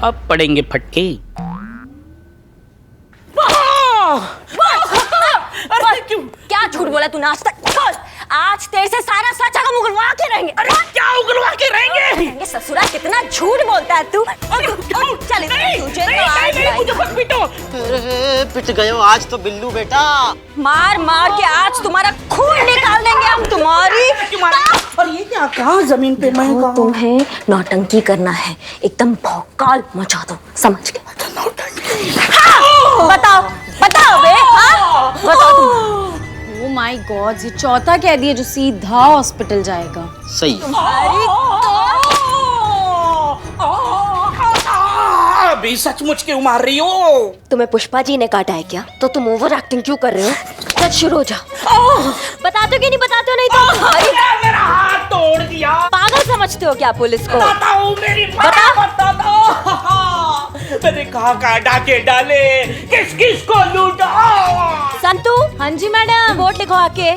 अब पड़ेंगे फटके। अरे क्यों? क्या झूठ बोला तूने आज तक? आज तेरे से सारा सच हम उगलवा के रहेंगे। अरे क्या उगलवा के रहेंगे? ससुरा कितना झूठ बोलता है तू। चल तुझे मुझे मत पीटो। पिट गए हो आज तो बिल्लू बेटा। मार मार के आज तुम्हारा खून निकाल देंगे हम तुम्हारी। और ये क्या कहा जमीन पे मैं कहा? तुम्हें नौटंकी करना है, एकदम भौकाल मचा दो, समझ गए? हाँ, बताओ बताओ बे, हाँ? बताओ तुम। ओह माय गॉड, ये चौथा कह दिया जो सीधा हॉस्पिटल जाएगा। सही अभी सचमुच क्यों मार रही हो? तुम्हें पुष्पा जी ने काटा है क्या? तो तुम ओवर एक्टिंग क्यों कर रहे हो? सच शुरू हो जाओ। बताते हो कि नहीं बताते हो? नहीं तो मेरा हाथ तोड़ दिया। पागल समझते हो क्या पुलिस को? बताता हूँ, मेरी बता। बताता हूँ। मैंने कहाँ डाके डाले, किस किस को लूटा। संतू। हाँ जी मैडम। रिपोर्ट लिखो आके।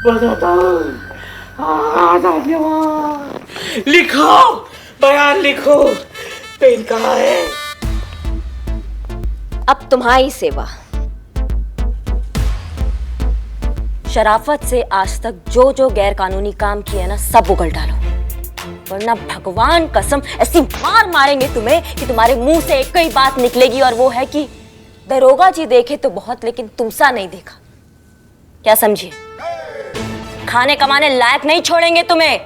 बताता हूँ। लिखो, बयान लिखो। पेन कहाँ है? अब तुम्हारी सेवा। शराफत से आज तक जो जो गैर कानूनी काम किए ना, सब उगल डालो, वरना भगवान कसम ऐसी मार मारेंगे तुम्हें कि तुम्हारे मुंह से एक ही बात निकलेगी, और वो है कि दरोगा जी देखे तो बहुत, लेकिन तुमसा नहीं देखा। क्या समझिए? खाने कमाने लायक नहीं छोड़ेंगे तुम्हें।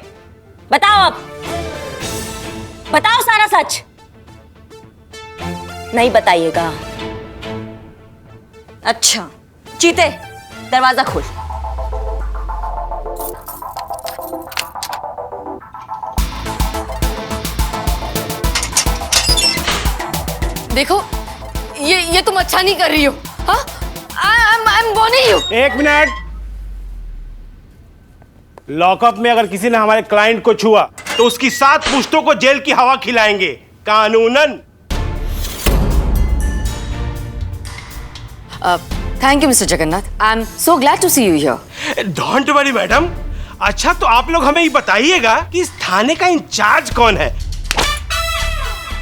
बताओ अब, बताओ सारा सच। नहीं बताइएगा? अच्छा, चीते दरवाजा खोल। देखो, ये तुम अच्छा नहीं कर रही हो। हाँ, I'm warning you। एक मिनट। लॉकअप में अगर किसी ने हमारे क्लाइंट को छुआ तो उसकी 7 पुश्तों को जेल की हवा खिलाएंगे कानूनन। Thank you mister Jagannath, I am so glad to see you here. Don't worry madam. अच्छा, तो आप लोग हमें ये बताइएगा कि इस थाने का इंचार्ज कौन है?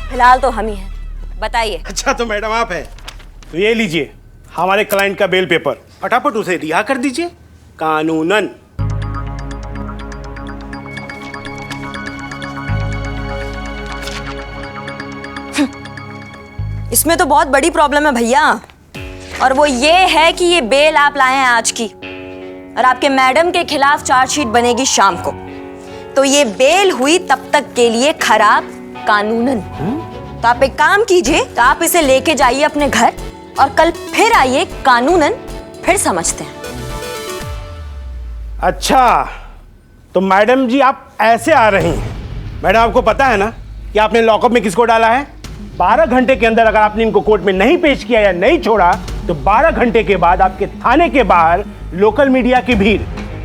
फिलहाल तो हम ही हैं, बताइए। अच्छा, तो मैडम आप हैं। तो ये लीजिए हमारे क्लाइंट का बेल पेपर, फटाफट उसे रिहा कर दीजिए कानूनन। इसमें तो बहुत बड़ी प्रॉब्लम है भैया, और वो ये है कि ये बेल आप लाए हैं आज की, और आपके मैडम के खिलाफ चार्जशीट बनेगी शाम को। तो ये बेल हुई तब तक के लिए खराब कानूनन। तो आप एक काम कीजिए, तो आप इसे लेके जाइए अपने घर, और कल फिर आइए कानूनन, फिर समझते हैं। अच्छा, तो मैडम जी आप ऐसे आ रही हैं। मैडम, आपको पता है ना कि आपने लॉकअप में किसको डाला है? 12 घंटे के अंदर अगर आपने इनको कोर्ट में नहीं पेश किया या नहीं छोड़ा, तो 12 घंटे के बाद आपके थाने के बाहर लोकल मीडिया की भीड़,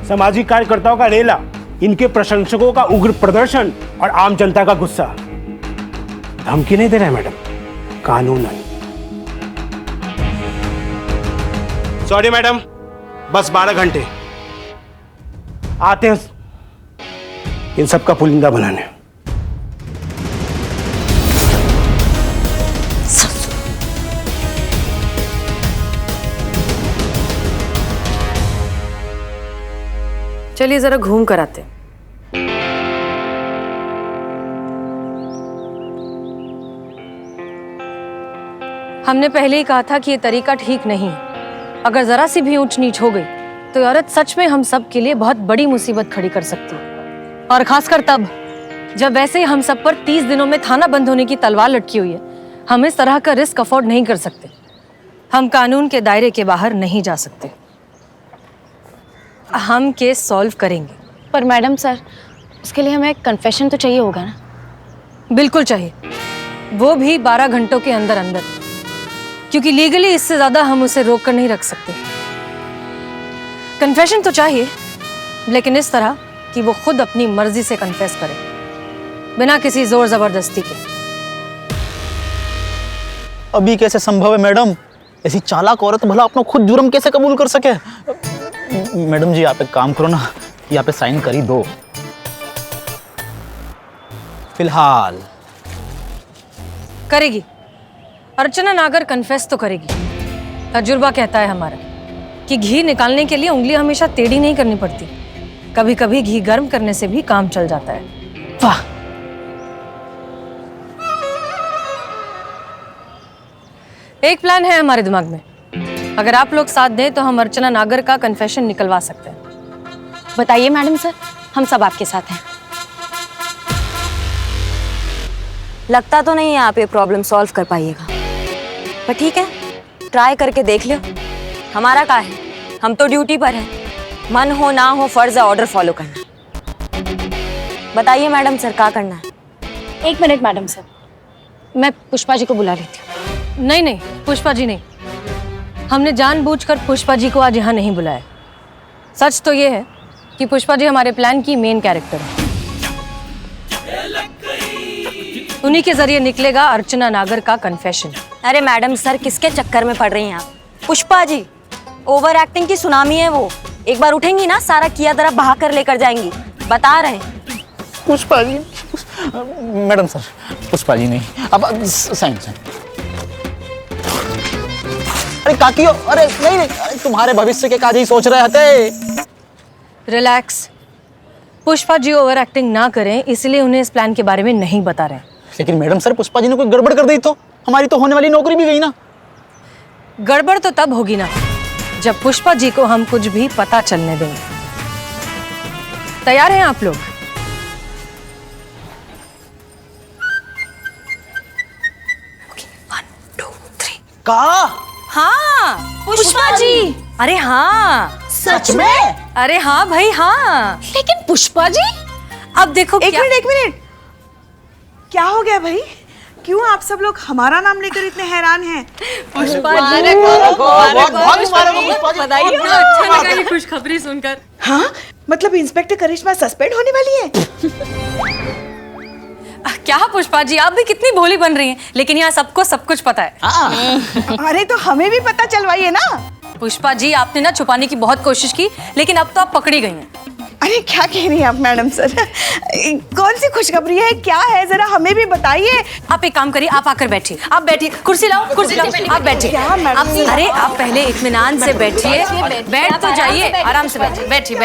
सामाजिक कार्यकर्ताओं का रेला, इनके प्रशंसकों का उग्र प्रदर्शन और आम जनता का गुस्सा। धमकी नहीं दे रहे मैडम, कानूनन। सॉरी मैडम, बस 12 घंटे। आते हैं इन सबका पुलिंदा बनाने। चलिए जरा घूम कर आते। हमने पहले ही कहा था कि ये तरीका ठीक नहीं है। अगर जरा सी भी ऊंच नीच हो गई तो औरत सच में हम सब के लिए बहुत बड़ी मुसीबत खड़ी कर सकती है, और खासकर तब जब वैसे ही हम सब पर 30 दिनों में थाना बंद होने की तलवार लटकी हुई है। हम इस तरह का रिस्क अफोर्ड नहीं कर सकते। हम कानून के दायरे के बाहर नहीं जा सकते। हम केस सॉल्व करेंगे। पर मैडम सर, उसके लिए हमें एक कन्फेशन तो चाहिए होगा ना? बिल्कुल चाहिए, वो भी 12 घंटों के अंदर अंदर, क्योंकि लीगली इससे ज्यादा हम उसे रोक कर नहीं रख सकते। कन्फेशन तो चाहिए, लेकिन इस तरह कि वो खुद अपनी मर्जी से कन्फेस करे, बिना किसी जोर जबरदस्ती के। अभी कैसे संभव है मैडम? ऐसी चालाक औरत भला अपना खुद जुर्म कैसे कबूल कर सके? मैडम जी, आप एक काम करो ना, यहाँ पे साइन कर ही दो। फिलहाल करेगी। अर्चना नागर कन्फेस तो करेगी। तजुर्बा कहता है हमारा कि घी निकालने के लिए उंगली हमेशा टेढ़ी नहीं करनी पड़ती, कभी कभी घी गर्म करने से भी काम चल जाता है। वाह, एक प्लान है हमारे दिमाग में, अगर आप लोग साथ दें तो हम अर्चना नागर का कन्फेशन निकलवा सकते हैं। बताइए मैडम सर, हम सब आपके साथ हैं। लगता तो नहीं है आप ये प्रॉब्लम सॉल्व कर पाइएगा, पर ठीक है, ट्राई करके देख लो। हमारा क्या है, हम तो ड्यूटी पर हैं। मन हो ना हो फर्ज है ऑर्डर फॉलो करना। बताइए मैडम सर, क्या करना है? 1 मिनट मैडम सर, मैं पुष्पा जी को बुला लेती हूँ। नहीं नहीं, पुष्पा जी नहीं, हमने जानबूझकर पुष्पा जी को आज यहाँ नहीं बुलाया। सच तो ये है कि पुष्पा जी हमारे प्लान की मेन कैरेक्टर है। उन्हीं के जरिए निकलेगा अर्चना नागर का कन्फेशन। अरे मैडम सर, किसके चक्कर में पड़ रही हैं आप? पुष्पा जी ओवर एक्टिंग की सुनामी है वो, एक बार उठेंगी ना सारा किया तरह बहा कर लेकर जाएंगी, बता रहे हैं। पुष्पा जी, मैडम सर, पुष्पा जी नहीं, अब साइन। अरे काकियो, अरे नहीं नहीं, तुम्हारे भविष्य के काज ही सोच रहे थे। Relax, Pushpa ji over acting ना करें, इसलिए उन्हें इस प्लान के बारे में नहीं बता रहे। लेकिन मैडम सर, पुष्पा जी ने कोई गड़बड़ कर दी तो हमारी तो होने वाली नौकरी भी गई ना। गड़बड़ तो तब होगी ना जब पुष्पा जी को हम कुछ भी पता चलने देंगे। तैयार हैं आप लोग? का? हाँ पुष्पा जी। अरे हाँ, सच में? अरे हाँ भाई हाँ। लेकिन पुष्पा जी, अब देखो एक क्या- मिनट, क्या हो गया भाई? क्यों आप सब लोग हमारा नाम लेकर इतने हैरान हैं? पुष्पा जी खुशखबरी सुनकर। हाँ, मतलब इंस्पेक्टर करिश्मा सस्पेंड होने वाली है? क्या पुष्पा जी, आप भी कितनी भोली बन रही हैं, लेकिन यहाँ सबको सब कुछ पता है। अरे तो हमें भी पता चलवाइए ना। पुष्पा जी, आपने ना छुपाने की बहुत कोशिश की, लेकिन अब तो आप पकड़ी गई हैं। अरे क्या कह रही हैं आप मैडम सर? कौन सी खुशखबरी है, क्या है, जरा हमें भी बताइए। आप एक काम करिए, आप आकर बैठिए। आप बैठिए, कुर्सी लाओ, आप बैठिए। क्या मैडम? अरे आप पहले इत्मीनान से बैठिए, बैठ तो जाइए, आराम से बैठिए।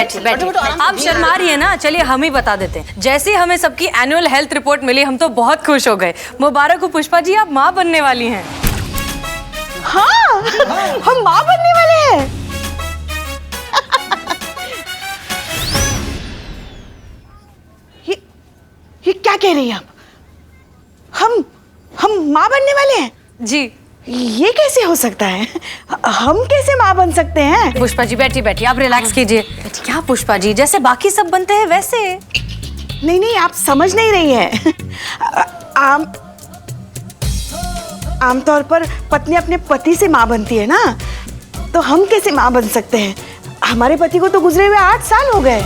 आप शर्मा रही है ना, चलिए हम ही बता देते हैं। जैसे ही हमें सबकी एनुअल हेल्थ रिपोर्ट मिली, हम तो बहुत खुश हो गए। मुबारक हो पुष्पा जी, आप माँ बनने वाली हैं। हाँ, हम माँ बनने वाले हैं। ये क्या कह रही हैं आप? हम माँ बनने वाले हैं? जी ये कैसे हो सकता है? हम कैसे माँ बन सकते हैं? पुष्पा जी बैठिए, आप रिलैक्स कीजिए। क्या पुष्पा जी, जैसे बाकी सब बनते हैं वैसे। नहीं, आप समझ नहीं रही हैं। आमतौर पर पत्नी अपने पति से माँ बनती है ना, तो हम कैसे माँ बन सकते हैं? हमारे पति को तो गुजरे हुए 8 साल हो गए।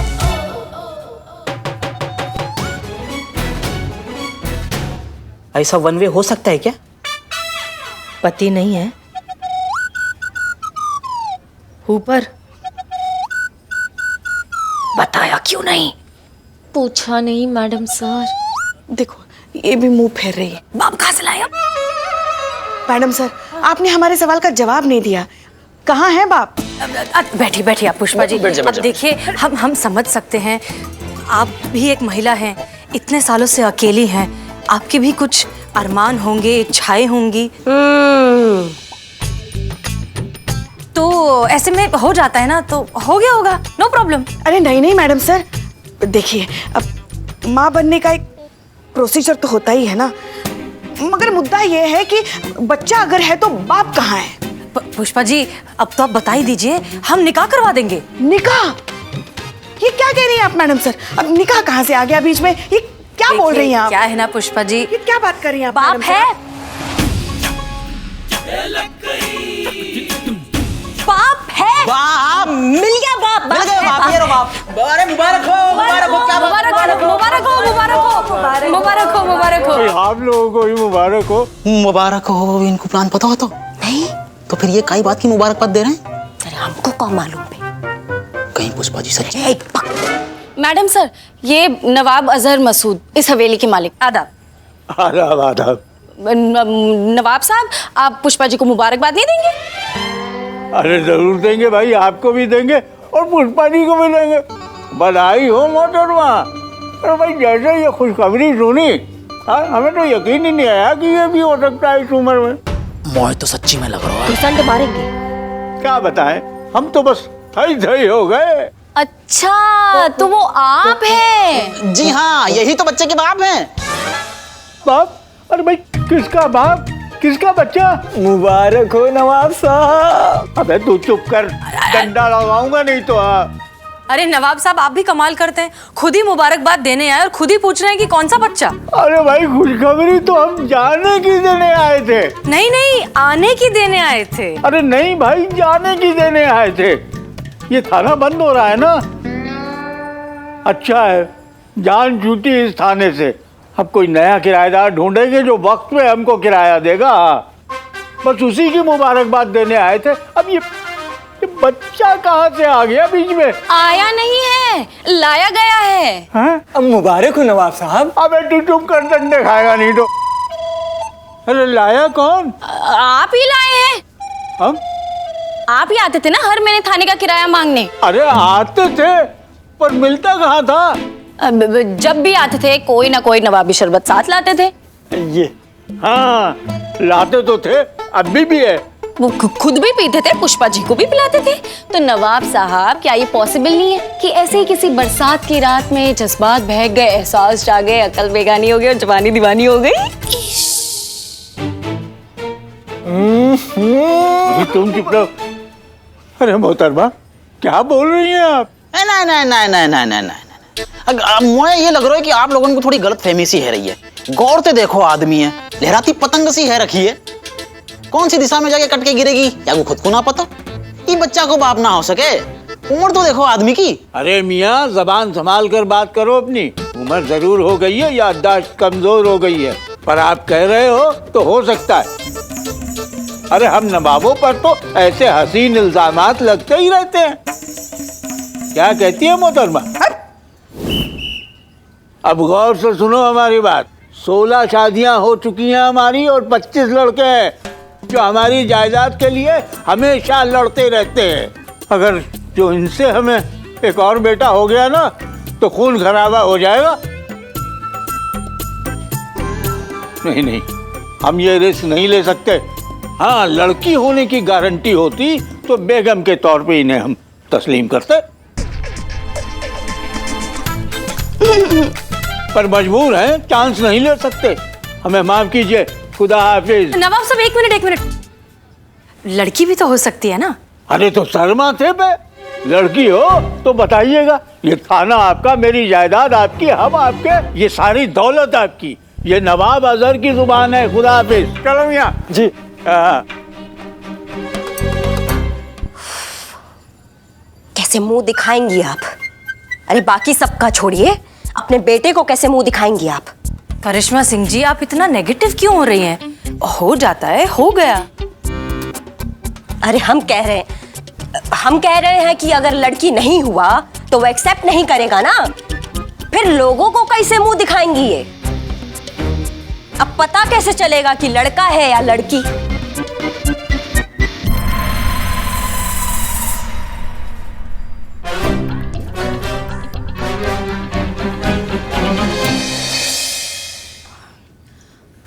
ऐसा वन वे हो सकता है क्या? पति नहीं है ऊपर, बताया क्यों नहीं? पूछा नहीं मैडम सर। देखो, ये भी मुंह फेर रही है। बाप कहाँ से लाया? मैडम सर, आपने हमारे सवाल का जवाब नहीं दिया। कहाँ है बाप? बैठिए आप पुष्पा जी। अब देखिए, हम समझ सकते हैं, आप भी एक महिला हैं, इतने सालों से अकेली हैं, आपके भी कुछ अरमान होंगे, इच्छाएं होंगी। तो ऐसे में हो जाता है ना, तो हो गया होगा, नो प्रॉब्लम। अरे नहीं मैडम सर, देखिए, अब माँ बनने का एक प्रोसीजर तो होता ही है ना, मगर मुद्दा ये है कि बच्चा अगर है तो बाप कहाँ है? पुष्पा जी, अब तो आप बता ही दीजिए, हम निकाह करवा देंगे। निकाह? ये क्या कह रही हैं आप मैडम सर? अब निकाह कहाँ से आ गया बीच में? ये क्या बोल रही हैं आप? क्या है ना पुष्पा जी, ये क्या बात कर रही हैं आप? बाप मैडम है, बाप है, बाप मिल गया बाप, मिल गया बाप, ये लो बाप। अरे मुबारक हो, क्या बात? मुबारक हो। आप लोगों को भी मुबारक हो। मुबारक हो, इनको प्लान पता हो तो? नहीं, तो फिर ये कई बात की मुबारकबाद दे रहे हैं? अरे हमको कौन मालूम है? कहीं पुष्पा जी सच? मैडम सर, ये नवाब अजहर मसूद, इस हवेली के मालिक। आदाब। आदाब। नवाब साहब, आप पुष्पा जी को मुबारकबाद नहीं देंगे? अरे जरूर देंगे भाई, आपको भी देंगे और पुष्पा जी को भी देंगे। बधाई हो मोहतरमा। अरे भाई जैसे ये खुशखबरी सुनी, हाँ, हमें तो यकीन ही नहीं आया कि ये भी हो सकता है इस उम्र में। मोह तो सच्ची में लग रहा है। घुसंड मारेंगे। क्या बताएं, हम तो बस थई हो गए। अच्छा, तो वो आप हैं? जी हाँ, यही तो बच्चे के बाप हैं। बाप? अरे भाई किसका बाप, किसका बच्चा? मुबारक हो नवाब साहब। अबे तू चुप कर, डंडा लगाऊंगा नहीं तो। अरे नवाब साहब, आप भी कमाल करते हैं, खुद ही मुबारकबाद देने आए और खुद ही पूछ रहे हैं कि कौन सा बच्चा। अरे भाई खुशखबरी तो हम जाने की देने आए थे। नहीं नहीं, आने की देने आए थे। अरे नहीं भाई, जाने की देने आए थे। ये थाना बंद हो रहा है ना। अच्छा है, जान छूटी इस थाने से। अब कोई नया किराएदार ढूंढेंगे जो वक्त पे हमको किराया देगा। बस उसी की मुबारकबाद देने आए थे। अब ये बच्चा कहाँ से आ गया बीच में? आया नहीं है, लाया गया है। हैं? अब मुबारक हो नवाब साहब। अबे तू चुप कर, डंडे खाएगा नहीं तो। अरे लाया कौन? आप ही लाए हैं। हम? आप ही आते थे ना हर महीने थाने का किराया मांगने। अरे आते थे, पर मिलता कहाँ था? जब भी आते थे कोई ना कोई नवाबी शरबत साथ लाते थे। ये हाँ, लाते तो थे, अभी भी है। वो खुद भी पीते थे, पुष्पा जी को भी पिलाते थे। तो नवाब साहब, क्या ये पॉसिबल नहीं है कि ऐसे ही किसी बरसात की रात में जज्बात बहक गए, एहसास जागे, अकल बेगानी हो गई और जवानी दीवानी हो गई? तुम चुप रहो। अरे मोहतरमा, क्या बोल रही हैं आप? नहीं नहीं नहीं नहीं नहीं नहीं नहीं, मुझे ये लग रहा है कि आप लोगों को थोड़ी गलत फहमी सी है रही है। गौर से देखो, आदमी है, लहराती पतंग सी है रखी है। कौन सी दिशा में जाके कट के गिरेगी या वो खुद को ना पता। ये बच्चा को बाप ना हो सके। उम्र तो देखो आदमी की। अरे मियाँ, जबान संभाल कर बात करो अपनी। उम्र जरूर हो गई है, याददाश्त कमजोर हो गई है, पर आप कह रहे हो तो हो सकता है। अरे हम नवाबों पर तो ऐसे हसीन इल्जामात लगते ही रहते हैं। क्या कहती है मोहतरमा? अब गौर से सुनो हमारी बात। 16 शादियां हो चुकी हैं हमारी और 25 लड़के हैं जो हमारी जायदाद के लिए हमेशा लड़ते रहते हैं। अगर जो इनसे हमें एक और बेटा हो गया ना तो खून खराबा हो जाएगा। नहीं नहीं, हम ये रिस्क नहीं ले सकते। हाँ, लड़की होने की गारंटी होती तो बेगम के तौर पे इन्हें हम तस्लीम करते, पर मजबूर हैं, चांस नहीं ले सकते। हमें माफ कीजिए, खुदा हाफिज। नवाब साहब, एक मिनट, लड़की भी तो हो सकती है ना? अरे तो शर्मा थे बे, लड़की हो तो बताइएगा। ये थाना आपका, मेरी जायदाद आपकी, हम आपके, ये सारी दौलत आपकी। ये नवाब अजहर की जुबान है। खुदा हाफिज। चलो मियां जी। कैसे मुंह दिखाएंगी आप? अरे बाकी सबका छोड़िए, अपने बेटे को कैसे मुंह दिखाएंगी आप? करिश्मा सिंह जी, आप इतना नेगेटिव क्यों हो रही हैं? हो जाता है, हो गया। अरे हम कह रहे हैं कि अगर लड़की नहीं हुआ तो वो एक्सेप्ट नहीं करेगा ना, फिर लोगों को कैसे मुंह दिखाएंगी ये? अब पता कैसे चलेगा कि लड़का है या लड़की?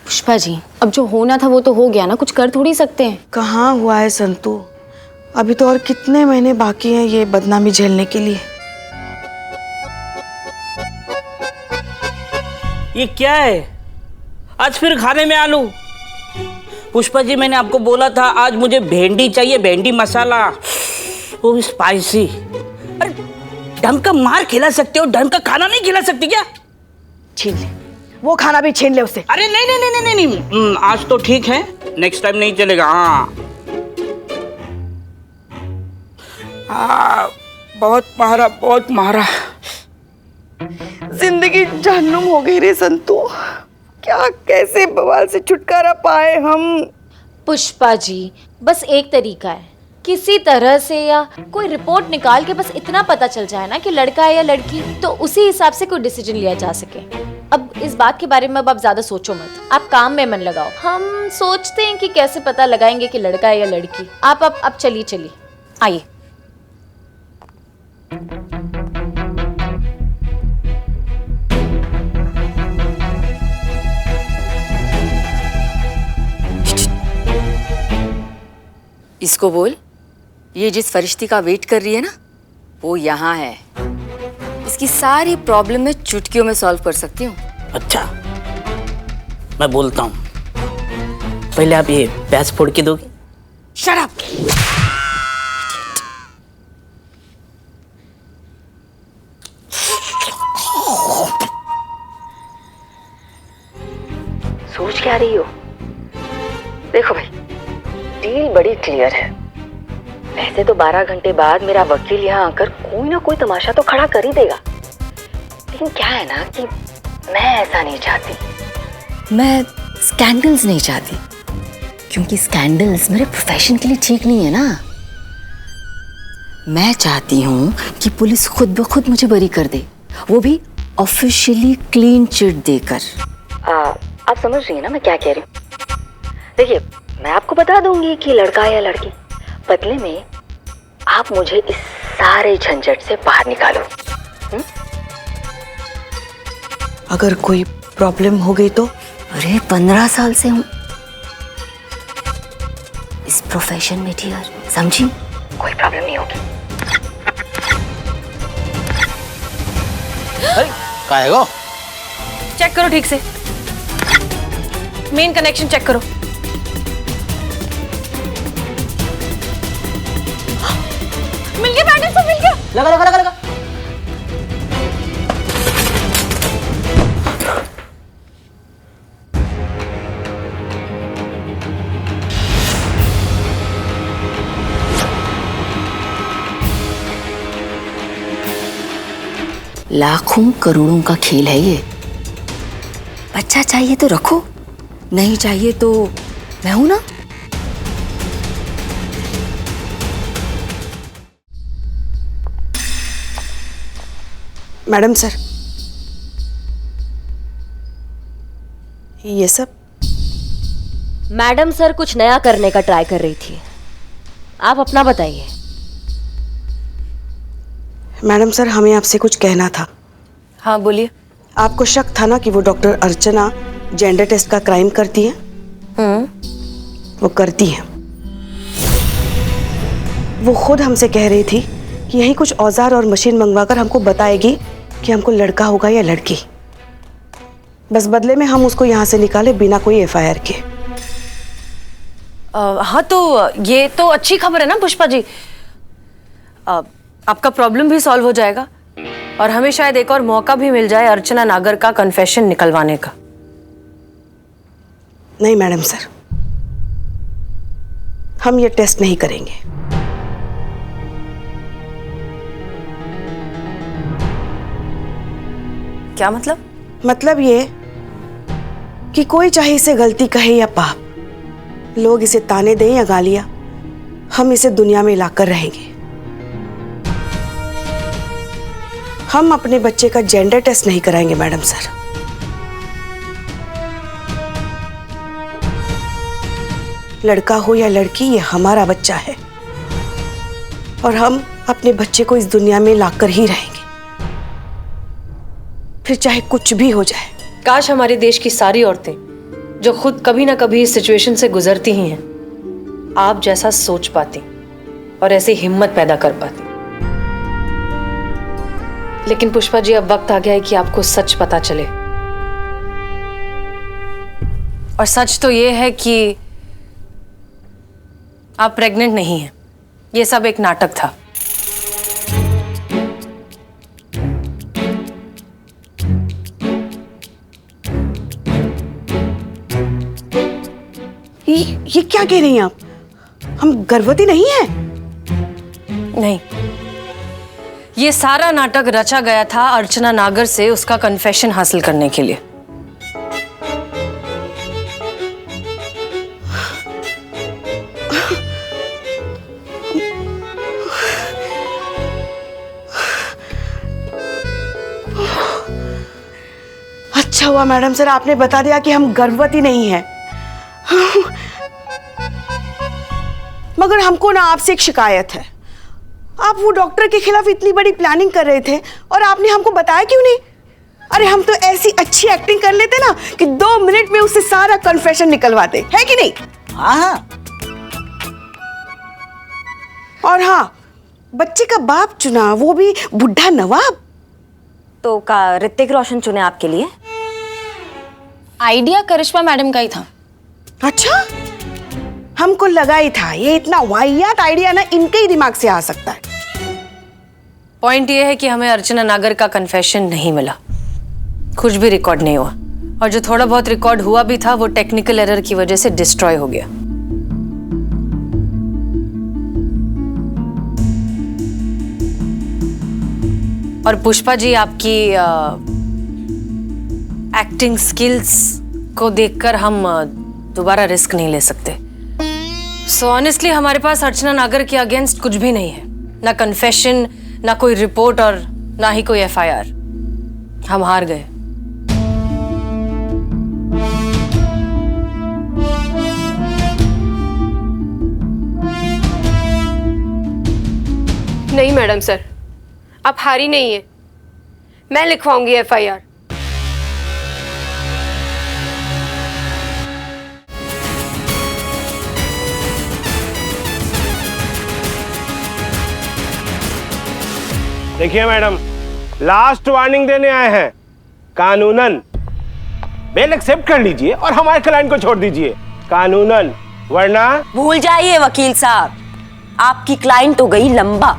पुष्पा जी, अब जो होना था वो तो हो गया ना, कुछ कर थोड़ी सकते हैं। कहाँ हुआ है संतू? अभी तो और कितने महीने बाकी हैं ये बदनामी झेलने के लिए। ये क्या है? आज फिर खाने में आलू? पुष्पा जी, मैंने आपको बोला था आज मुझे भेंडी चाहिए, भेंडी मसाला, वो भी स्पाइसी। अरे ढंग का मार खिला सकते हो, ढंग का खाना नहीं खिला सकती क्या? छीन ले वो खाना भी, छीन ले उससे। अरे नहीं नहीं नहीं नहीं नहीं, आज तो ठीक है, नेक्स्ट टाइम नहीं चलेगा। हाँ, बहुत मारा, बहुत मारा। जिंदगी जहन्नुम हो गई रे संतू। क्या, कैसे बवाल से छुटकारा पाए हम? पुष्पा जी, बस एक तरीका है, किसी तरह से या कोई रिपोर्ट निकाल के बस इतना पता चल जाए ना कि लड़का है या लड़की, तो उसी हिसाब से कोई डिसीजन लिया जा सके। अब इस बात के बारे में अब आप ज्यादा सोचो मत, आप काम में मन लगाओ। हम सोचते हैं कि कैसे पता लगाएंगे कि लड़का है या लड़की। आप अब चलिए चलिए, आइए। इसको बोल, ये जिस फरिश्ती का वेट कर रही है ना, वो यहाँ है। इसकी सारी प्रॉब्लम मैं चुटकियों में सॉल्व कर सकती हूँ। अच्छा, मैं बोलता हूँ, पहले आप ये प्याज फोड़ के दोगे? Shut up. सोच क्या रही हो? देखो भाई, डील बड़ी क्लियर है। वैसे तो 12 घंटे बाद मेरा वकील यहाँ आकर कोई ना कोई तमाशा तो खड़ा कर ही देगा, लेकिन क्या है ना कि मैं ऐसा नहीं चाहती। मैं स्कैंडल्स नहीं चाहती, क्योंकि स्कैंडल्स मेरे प्रोफेशन के लिए ठीक नहीं है ना। मैं चाहती हूँ कि पुलिस खुद ब खुद मुझे बरी कर दे, वो भी ऑफिशियली क्लीन चिट देकर। आप समझ रही हैं ना मैं क्या कह रही हूँ? देखिए, मैं आपको बता दूंगी कि लड़का है या लड़की, बदले में आप मुझे इस सारे झंझट से बाहर निकालो। अगर कोई प्रॉब्लम हो गई तो? अरे 15 साल से हूँ इस प्रोफेशन में डियर, समझी? कोई प्रॉब्लम नहीं होगी। का है वो? चेक करो ठीक से, मेन कनेक्शन चेक करो। मिल गया मैडम, सब मिल गया। लगा लगा लगा लगा। लाखों करोड़ों का खेल है ये। बच्चा चाहिए तो रखो, नहीं चाहिए तो मैं हूं ना। मैडम सर, ये सब? मैडम सर कुछ नया करने का ट्राई कर रही थी, आप अपना बताइए। मैडम सर, हमें आपसे कुछ कहना था। हाँ बोलिए। आपको शक था ना कि वो डॉक्टर अर्चना जेंडर टेस्ट का क्राइम करती है? वो करती है। वो खुद हमसे कह रही थी कि यही कुछ औजार और मशीन मंगवाकर हमको बताएगी कि हमको लड़का होगा या लड़की। बस बदले में हम उसको यहाँ से निकाले बिना कोई एफआईआर के। हाँ तो ये तो अच्छी खबर है ना पुष्पा जी। आपका प्रॉब्लम भी सॉल्व हो जाएगा और हमें शायद एक और मौका भी मिल जाए अर्चना नागर का कन्फेशन निकलवाने का। नहीं मैडम सर, हम ये टेस्ट नहीं करेंगे। क्या मतलब? मतलब ये कि कोई चाहे इसे गलती कहे या पाप, लोग इसे ताने दें या गालियां, हम इसे दुनिया में लाकर रहेंगे। हम अपने बच्चे का जेंडर टेस्ट नहीं कराएंगे मैडम सर। लड़का हो या लड़की, ये हमारा बच्चा है और हम अपने बच्चे को इस दुनिया में लाकर ही रहेंगे, फिर चाहे कुछ भी हो जाए। काश हमारे देश की सारी औरतें जो खुद कभी ना कभी इस सिचुएशन से गुजरती ही हैं, आप जैसा सोच पाती और ऐसी हिम्मत पैदा कर पाती। लेकिन पुष्पा जी, अब वक्त आ गया है कि आपको सच पता चले। और सच तो ये है कि आप प्रेग्नेंट नहीं हैं। ये सब एक नाटक था। ये क्या कह रही हैं आप? हम गर्भवती नहीं हैं। नहीं, ये सारा नाटक रचा गया था अर्चना नागर से उसका कन्फेशन हासिल करने के लिए। अच्छा, अच्छा हुआ मैडम सर आपने बता दिया कि हम गर्भवती नहीं हैं। मगर हमको ना आपसे एक शिकायत है। आप वो डॉक्टर के खिलाफ इतनी बड़ी प्लानिंग कर रहे थे और आपने हमको बताया क्यों नहीं? अरे हम तो ऐसी अच्छी एक्टिंग कर लेते ना कि 2 मिनट में उससे सारा कन्फेशन निकलवाते, है कि नहीं? हाँ। और हाँ, बच्चे का बाप चुना, वो भी बुढ़ा नवाब। तो का ऋतिक रोशन चुने आपके लिए? आइडिया करिश्मा मैडम का ही था। अच्छा, हमको लगा ही था ये इतना वाहियात आइडिया ना इनके ही दिमाग से आ सकता है। पॉइंट ये है कि हमें अर्चना नागर का कन्फेशन नहीं मिला, कुछ भी रिकॉर्ड नहीं हुआ, और जो थोड़ा बहुत रिकॉर्ड हुआ भी था वो टेक्निकल एरर की वजह से डिस्ट्रॉय हो गया। और पुष्पा जी, आपकी एक्टिंग स्किल्स को देखकर हम दोबारा रिस्क नहीं ले सकते। सो ऑनेस्टली हमारे पास अर्चना नागर के अगेंस्ट कुछ भी नहीं है, ना कन्फेशन, ना कोई रिपोर्ट और ना ही कोई एफआईआर। हम हार गए। नहीं मैडम सर, आप हारी नहीं है, मैं लिखवाऊंगी एफआईआर। देखिए मैडम, लास्ट वार्निंग देने आए हैं। कानूनन बेल एक्सेप्ट कर लीजिए और हमारे क्लाइंट को छोड़ दीजिए, कानूनन, वरना। भूल जाइए वकील साहब, आपकी क्लाइंट हो गई लंबा,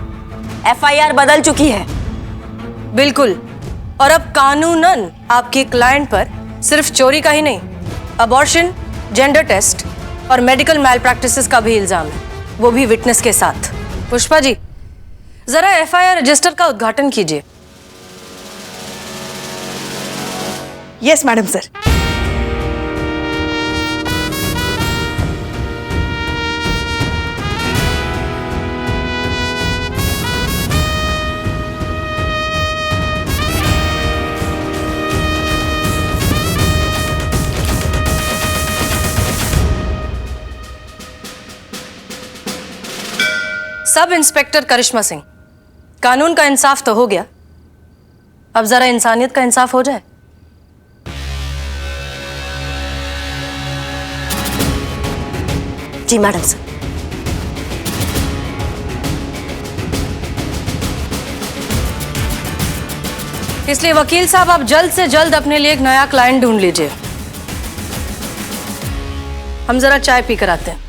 एफआईआर बदल चुकी है। बिल्कुल, और अब कानूनन आपकी क्लाइंट पर सिर्फ चोरी का ही नहीं, अबॉर्शन, जेंडर टेस्ट और मेडिकल मैल प्रैक्टिसेस का भी इल्जाम है, वो भी विटनेस के साथ। पुष्पा जी, जरा एफआईआर रजिस्टर का उद्घाटन कीजिए। Yes madam sir. Sub inspector करिश्मा सिंह, कानून का इंसाफ तो हो गया, अब जरा इंसानियत का इंसाफ हो जाए। जी मैडम सर। इसलिए वकील साहब, आप जल्द से जल्द अपने लिए एक नया क्लाइंट ढूंढ लीजिए। हम जरा चाय पी कर आते हैं।